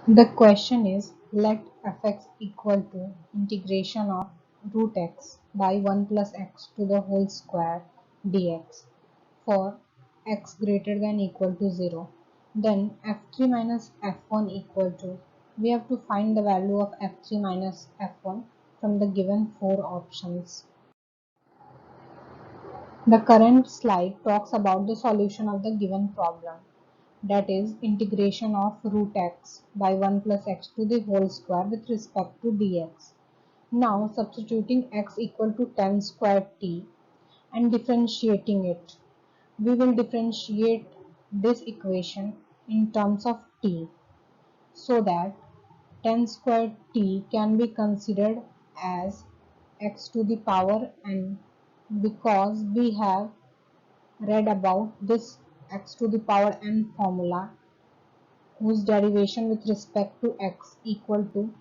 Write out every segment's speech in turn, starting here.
The question is, let f(x) equal to integration of root x by 1 plus x to the whole square dx for x greater than equal to 0. Then f3 minus f1 equal to, we have to find the value of f3 minus f1 from the given 4 options. The current slide talks about the solution of the given problem, that is integration of root x by 1 plus x to the whole square with respect to dx. Now substituting x equal to 10 square t and differentiating it. We will differentiate this equation in terms of t so that 10 square t can be considered as x to the power n, because we have read about this x to the power n formula whose derivation with respect to x equal to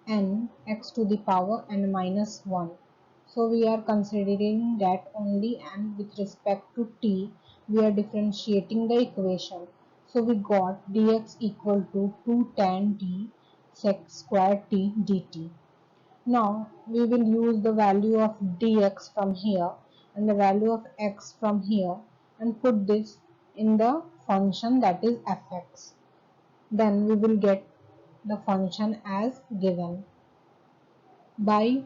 n x to the power n minus 1. So we are considering that only, and with respect to t we are differentiating the equation. So we got dx equal to 2 tan t sec square t dt. Now we will use the value of dx from here and the value of x from here and put this in the function, that is fx. Then we will get the function as given. By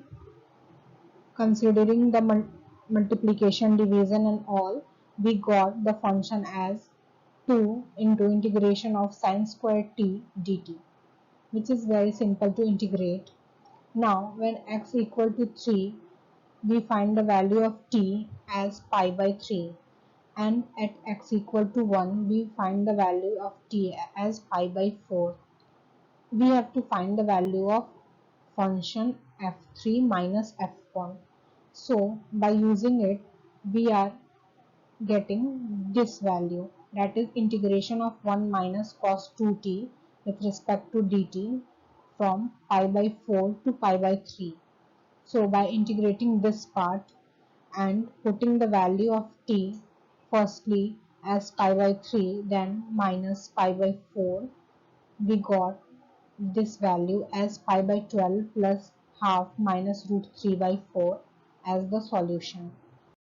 considering the multiplication, division and all, we got the function as 2 into integration of sine square t dt, which is very simple to integrate. Now when x equal to 3, we find the value of t as pi by 3, and at x equal to 1 we find the value of t as pi by 4. We have to find the value of function f3 minus f1. So by using it, we are getting this value, that is integration of 1 minus cos 2t with respect to dt from pi by 4 to pi by 3. So by integrating this part and putting the value of t firstly as pi by 3, then minus pi by 4, we got this value as pi by 12 plus half minus root 3 by 4 as the solution.